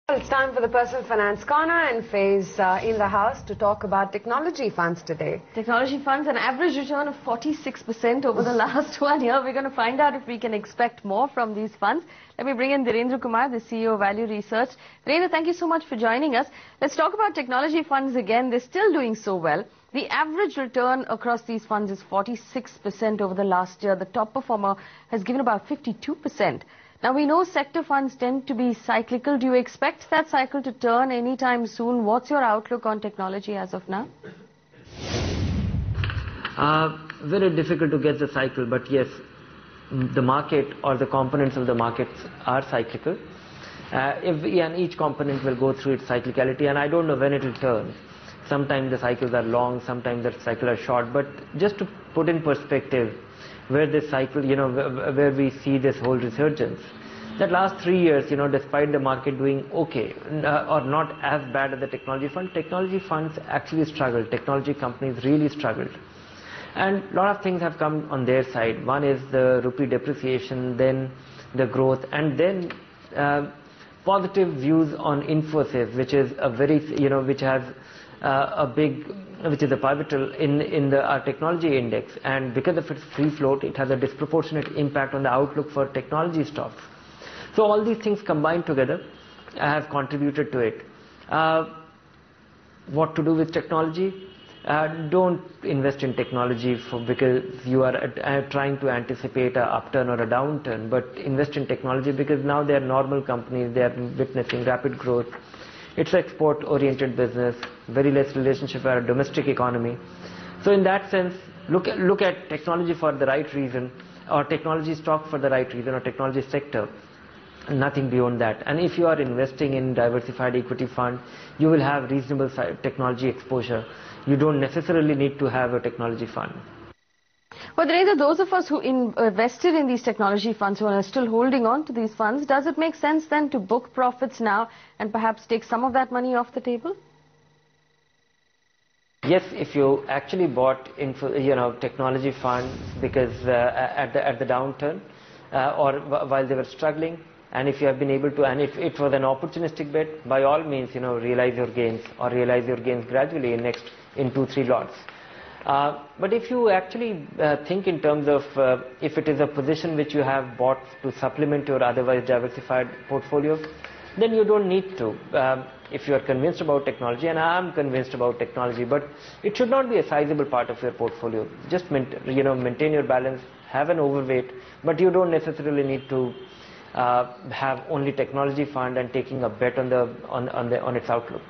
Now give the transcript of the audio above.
Well, it's time for the Personal Finance Corner, and Faye's in the house to talk about technology funds today. Technology funds, an average return of 46% over the last 1 year. We're going to find out if we can expect more from these funds. Let me bring in Dhirendra Kumar, the CEO of Value Research. Dhirendra, thank you so much for joining us. Let's talk about technology funds again. They're still doing so well. The average return across these funds is 46% over the last year. The top performer has given about 52%. Now, we know sector funds tend to be cyclical. Do you expect that cycle to turn anytime soon? What's your outlook on technology as of now? Very difficult to get the cycle, but yes, the market or the components of the markets are cyclical. And each component will go through its cyclicality, and I don't know when it will turn. Sometimes the cycles are long, sometimes the cycles are short, but just to put in perspective where this cycle, where we see this whole resurgence. That last 3 years, despite the market doing okay, or not as bad as the technology funds actually struggled. Technology companies really struggled. And a lot of things have come on their side. One is the rupee depreciation, then the growth, and then positive views on Infosys, which is a very, which has which is a pivotal in our technology index, and because of its free float, it has a disproportionate impact on the outlook for technology stocks. So all these things combined together have contributed to it. What to do with technology? Don't invest in technology because you are trying to anticipate an upturn or a downturn, but invest in technology because now they are normal companies, they are witnessing rapid growth. It's an export-oriented business, very less relationship with our domestic economy. So in that sense, look at technology for the right reason, or technology stock for the right reason, or technology sector, nothing beyond that. And if you are investing in diversified equity fund, you will have reasonable technology exposure. You don't necessarily need to have a technology fund. But Dhirendra, those of us who invested in these technology funds, who are still holding on to these funds, does it make sense then to book profits now and perhaps take some of that money off the table? Yes, if you actually bought technology funds because at the downturn or while they were struggling, and if you have been able to, and if it was an opportunistic bet, by all means, realize your gains, or realize your gains gradually in 2-3 lots. But if you actually think in terms of if it is a position which you have bought to supplement your otherwise diversified portfolio, then you don't need to. If you are convinced about technology, and I am convinced about technology, but it should not be a sizable part of your portfolio. Just maintain your balance, have an overweight, but you don't necessarily need to have only technology fund and taking a bet on its outlook.